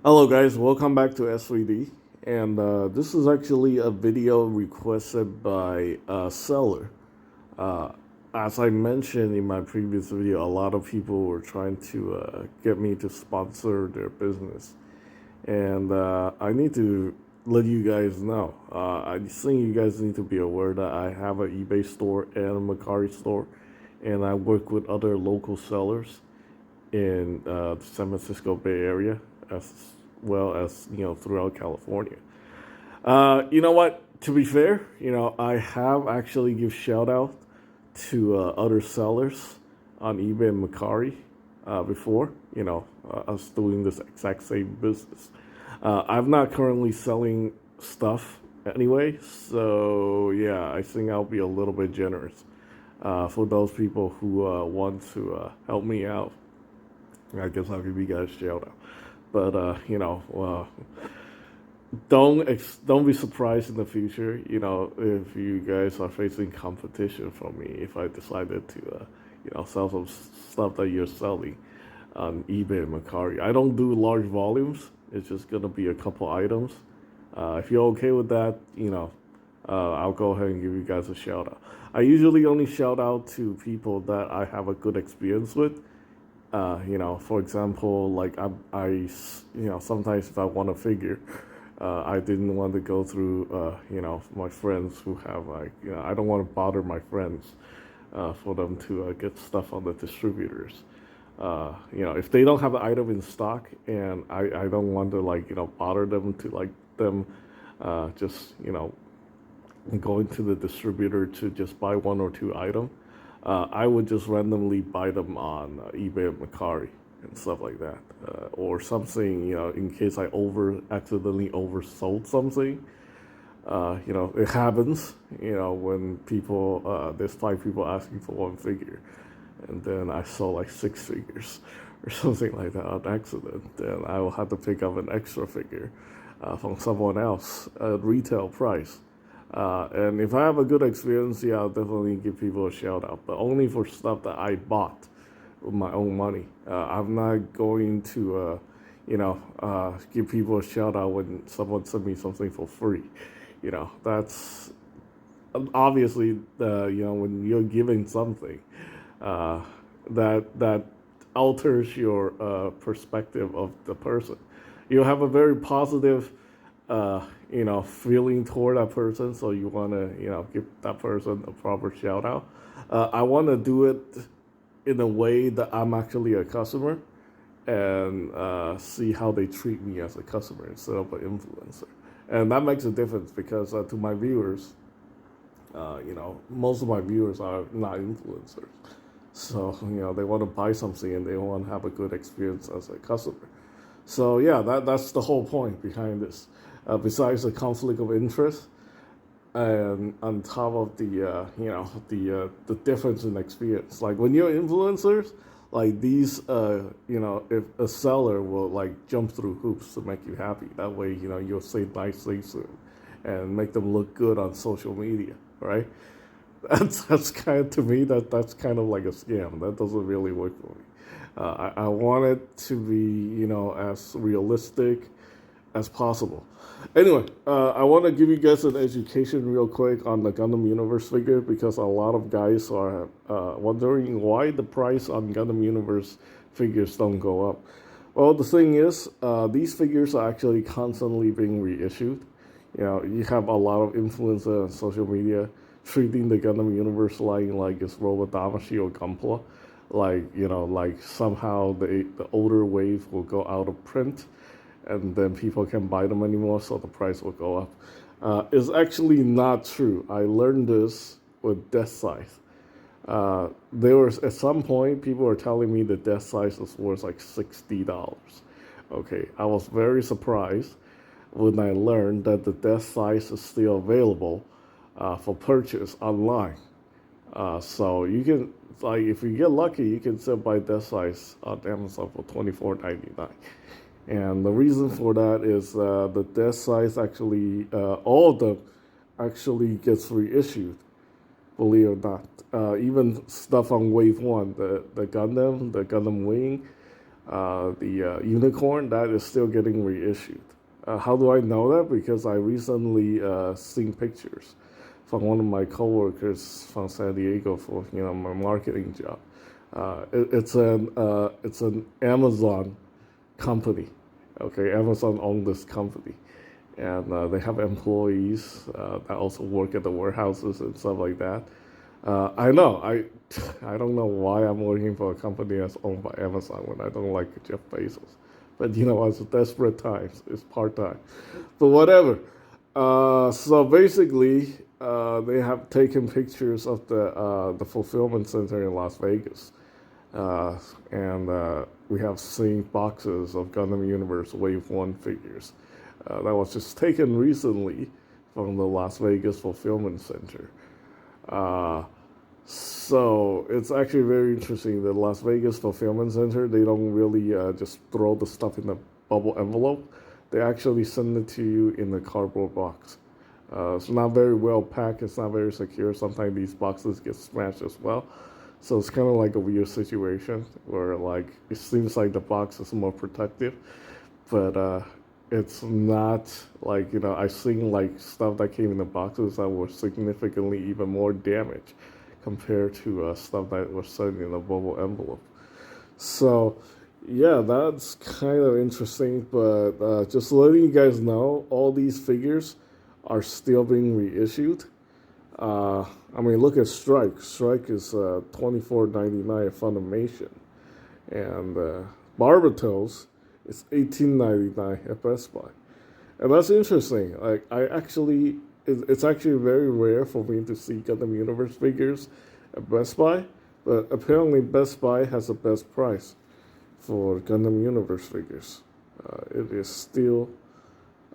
Hello guys, welcome back to S3D. And this is actually a video requested by a seller. Uh, as I mentioned in my previous video, a lot of people were trying to get me to sponsor their business. And I need to let you guys know. I think you guys need to be aware that I have an eBay store and a Mercari store. And I work with other local sellers in the San Francisco Bay Area, as well as throughout California. You know what? To be fair, I have actually give shout out to other sellers on eBay and Mercari before. Us doing this exact same business. I'm not currently selling stuff anyway, so yeah, I think I'll be a little bit generous for those people who want to help me out. I guess I'll give you guys a shout out. But don't be surprised in the future. If you guys are facing competition from me, if I decided to sell some stuff that you're selling on eBay and Mercari. I don't do large volumes. It's just gonna be a couple items. If you're okay with that, I'll go ahead and give you guys a shout out. I usually only shout out to people that I have a good experience with. For example, like sometimes if I want a figure, I didn't want to go through, my friends who have I don't want to bother my friends for them to get stuff on the distributors. If they don't have the item in stock, and I don't want to bother them to just going to the distributor to just buy one or two items. I would just randomly buy them on eBay and Mercari and stuff like that, or something. In case I accidentally oversold something. It happens. When people there's 5 people asking for one figure, and then I sold like 6 figures or something like that on accident. Then I will have to pick up an extra figure from someone else at retail price. And if I have a good experience, yeah, I'll definitely give people a shout out, but only for stuff that I bought with my own money. I'm not going to, give people a shout out when someone sent me something for free. That's obviously when you're giving something, that alters your perspective of the person. You have a very positive feeling toward that person. So you want to, give that person a proper shout out. I want to do it in a way that I'm actually a customer and see how they treat me as a customer instead of an influencer. And that makes a difference because to my viewers, most of my viewers are not influencers. So, they want to buy something and they want to have a good experience as a customer. So, yeah, that's the whole point behind this. Besides the conflict of interest, and on top of the difference in experience. Like when you're influencers, like these, if a seller will jump through hoops to make you happy. That way, you'll say nice things to them and make them look good on social media, right? That's kind of, to me, that's kind of like a scam. That doesn't really work for me. I want it to be, as realistic as possible. Anyway, I want to give you guys an education real quick on the Gundam Universe figure because a lot of guys are wondering why the price on Gundam Universe figures don't go up. Well, the thing is, these figures are actually constantly being reissued. You have a lot of influencers on social media treating the Gundam Universe line like it's Robot or Gunpla. Like somehow the older wave will go out of print and then people can't buy them anymore, so the price will go up. It's actually not true. I learned this with Death Size. There was, at some point, people were telling me the Death Size was worth like $60. Okay, I was very surprised when I learned that the Death Size is still available for purchase online. So you can, if you get lucky, you can still buy Death Size on Amazon for $24.99. And the reason for that is the Death Size actually, all of them actually gets reissued, believe it or not. Even stuff on Wave 1, the Gundam Wing, the unicorn, that is still getting reissued. How do I know that? Because I recently seen pictures from one of my coworkers from San Diego for my marketing job. It's an Amazon company. Okay, Amazon owns this company, and they have employees that also work at the warehouses and stuff like that. I know I don't know why I'm working for a company that's owned by Amazon when I don't like Jeff Bezos. But it's desperate times. It's part time, but whatever. So basically, they have taken pictures of the fulfillment center in Las Vegas, and we have seen boxes of Gundam Universe Wave One figures. That was just taken recently from the Las Vegas fulfillment center. So it's actually very interesting. The Las Vegas fulfillment center, they don't really just throw the stuff in a bubble envelope. They actually send it to you in a cardboard box. It's not very well packed. It's not very secure. Sometimes these boxes get smashed as well. So it's kind of like a weird situation where it seems like the box is more protective, but it's not I've seen stuff that came in the boxes that were significantly even more damaged compared to stuff that was sent in a bubble envelope. So, yeah, that's kind of interesting, but just letting you guys know, all these figures are still being reissued. Look at Strike. Strike is $24.99 at Funimation, and Barbatos is $18.99 at Best Buy. And that's interesting. It's actually very rare for me to see Gundam Universe figures at Best Buy, but apparently Best Buy has the best price for Gundam Universe figures. It is still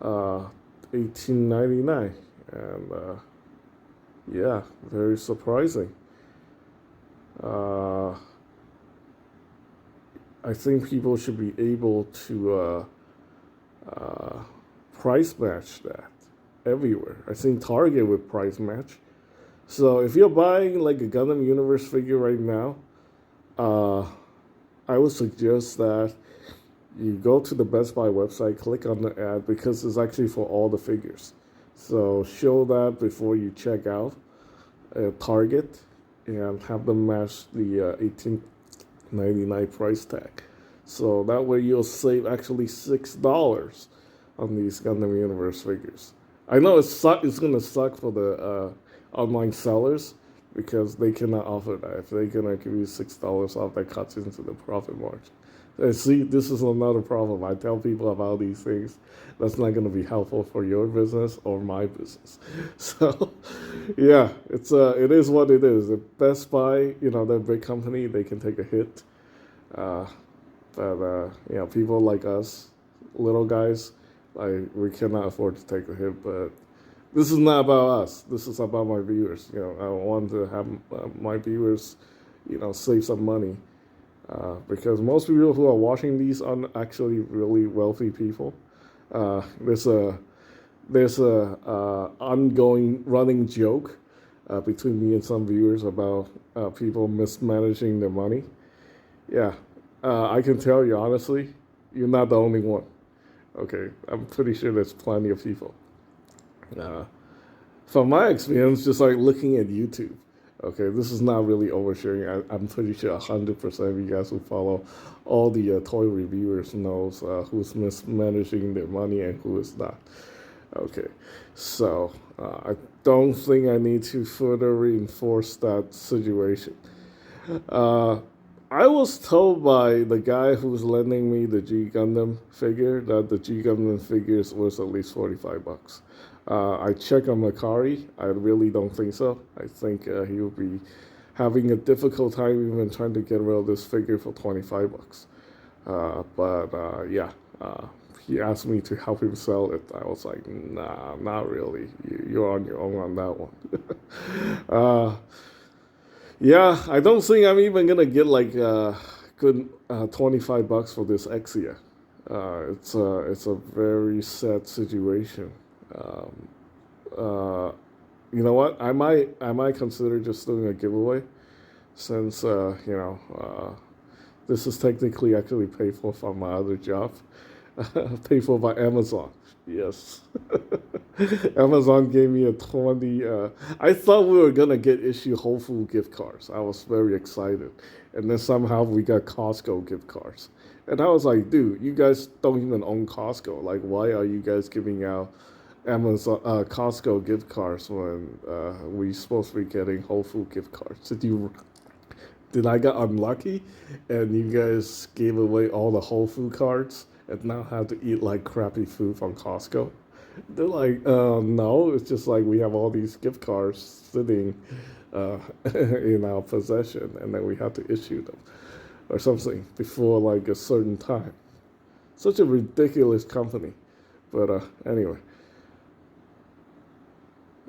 $18.99, and yeah, very surprising. I think people should be able to price match that everywhere. I think Target would price match. So if you're buying a Gundam Universe figure right now, I would suggest that you go to the Best Buy website, click on the ad because it's actually for all the figures. So show that before you check out at Target and have them match the $18.99 price tag. So that way you'll save actually $6 on these Gundam Universe figures. I know it's going to suck for the online sellers because they cannot offer that. If they're going to give you $6 off, that cuts into the profit margin. And see, this is another problem. I tell people about these things. That's not going to be helpful for your business or my business. So, yeah, it is what it is. The Best Buy, they're a big company. They can take a hit. But people like us, little guys, we cannot afford to take a hit. But this is not about us. This is about my viewers. I want to have my viewers, save some money. Because most people who are watching these aren't actually really wealthy people. There's a ongoing running joke between me and some viewers about people mismanaging their money. Yeah, I can tell you honestly, you're not the only one. Okay, I'm pretty sure there's plenty of people. From my experience, just looking at YouTube. Okay, this is not really oversharing. I'm pretty sure 100% of you guys who follow all the toy reviewers knows who's mismanaging their money and who is not. Okay, so I don't think I need to further reinforce that situation. I was told by the guy who's lending me the G Gundam figure that the G Gundam figures was at least $45. I checked on Mercari. I really don't think so. I think he will be having a difficult time even trying to get rid of this figure for $25. He asked me to help him sell it. I was like, nah, not really. You're on your own on that one. Yeah, I don't think I'm even gonna get good $25 for this Exia. It's a very sad situation. You know what? I might consider just doing a giveaway, since This is technically actually paid for from my other job, paid for by Amazon. Yes, Amazon gave me a 20. I thought we were gonna get issued Whole Food gift cards. I was very excited, and then somehow we got Costco gift cards. And I was like, dude, you guys don't even own Costco. Like, why are you guys giving out Amazon Costco gift cards when we supposed to be getting Whole Food gift cards? Did I get unlucky, and you guys gave away all the Whole Food cards and now have to eat like crappy food from Costco? They're like, no, it's just like we have all these gift cards sitting in our possession, and then we have to issue them or something before like a certain time. Such a ridiculous company. But anyway.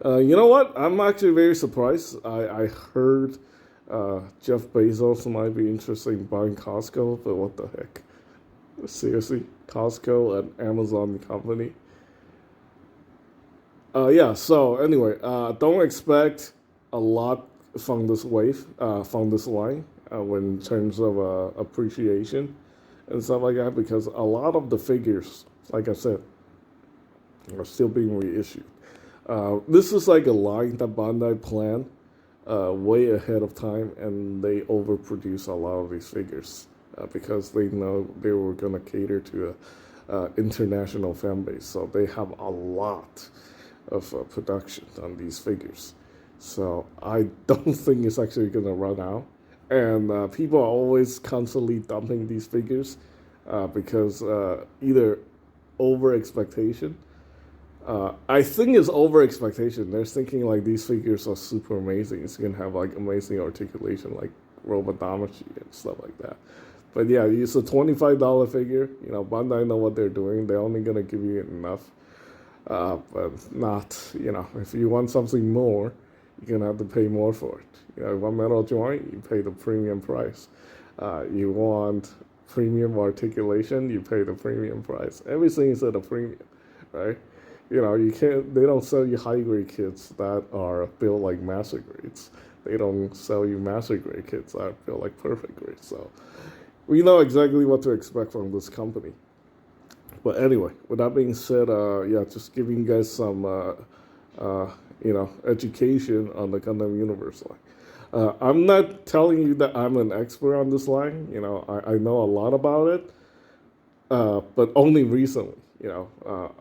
You know what? I'm actually very surprised. I heard Jeff Bezos might be interested in buying Costco, but what the heck? Seriously? Costco, an Amazon company? Yeah, so anyway, don't expect a lot from this wave, from this line, in terms of appreciation and stuff like that, because a lot of the figures, like I said, are still being reissued. This is like a line that Bandai planned way ahead of time, and they overproduce a lot of these figures because they know they were going to cater to a international fan base. So they have a lot of production on these figures. So I don't think it's actually going to run out. And people are always constantly dumping these figures because either over expectation. I think it's over expectation. They're thinking like these figures are super amazing. It's gonna have like amazing articulation, like Robot and stuff like that. But yeah, it's a $25 figure. You know, Bandai know what they're doing. They're only gonna give you enough, but not. You know, if you want something more, you're gonna have to pay more for it. You know, if a metal joint, you pay the premium price. You want premium articulation, you pay the premium price. Everything is at a premium, right? You know, you can't. They don't sell you high grade kits that are built like master grades. They don't sell you master grade kits that are built like perfect grades. So we know exactly what to expect from this company. But anyway, with that being said, yeah, just giving you guys some, you know, education on the Gundam Universe line. I'm not telling you that I'm an expert on this line. You know, I know a lot about it, but only recently. You know.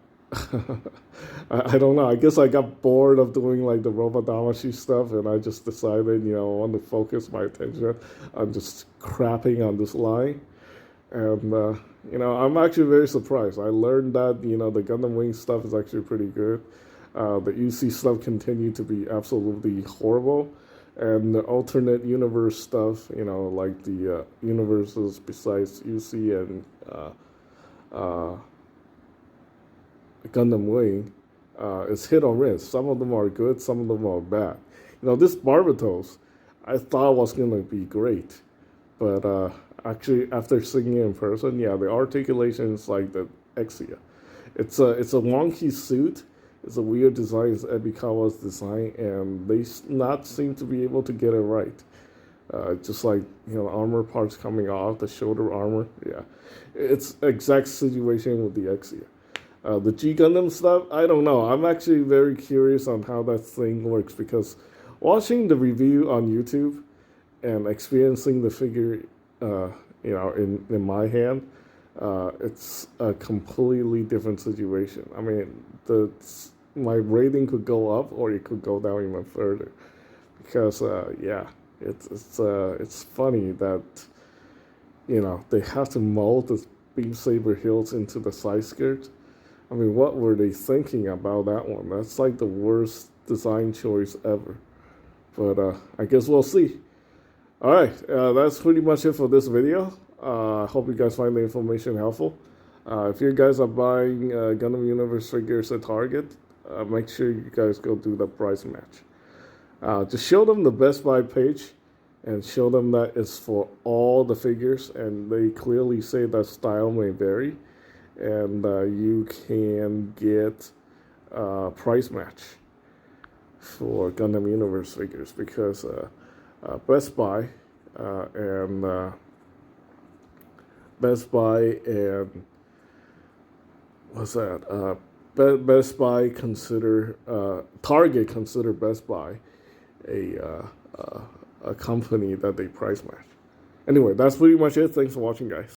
I don't know. I guess I got bored of doing like the Robot stuff, and I just decided, you know, I want to focus my attention on just crapping on this line. And, you know, I'm actually very surprised. I learned that, you know, the Gundam Wing stuff is actually pretty good. The UC stuff continued to be absolutely horrible. And the alternate universe stuff, you know, like the universes besides UC and Gundam Wing, is hit or miss. Some of them are good, some of them are bad. You know, this Barbatos, I thought was going to be great. But actually, after seeing it in person, yeah, the articulation is like the Exia. It's a wonky suit. It's a weird design. It's Ebikawa's design, and they not seem to be able to get it right. Just like, you know, armor parts coming off, the shoulder armor. Yeah, it's exact situation with the Exia. The G Gundam stuff, I don't know. I'm actually very curious on how that thing works, because watching the review on YouTube and experiencing the figure, you know, in my hand, it's a completely different situation. I mean, my rating could go up or it could go down even further, because yeah, it's funny that, you know, they have to mold the beam saber hilts into the side skirt. I mean, what were they thinking about that one? That's like the worst design choice ever. But I guess we'll see. All right, that's pretty much it for this video. I hope you guys find the information helpful. If you guys are buying Gundam Universe figures at Target, make sure you guys go do the price match. Just show them the Best Buy page and show them that it's for all the figures, and they clearly say that style may vary. And you can get price match for Gundam Universe figures, because Best Buy and Best Buy and what's that? Best Buy consider Target consider Best Buy a a company that they price match. Anyway, that's pretty much it. Thanks for watching, guys.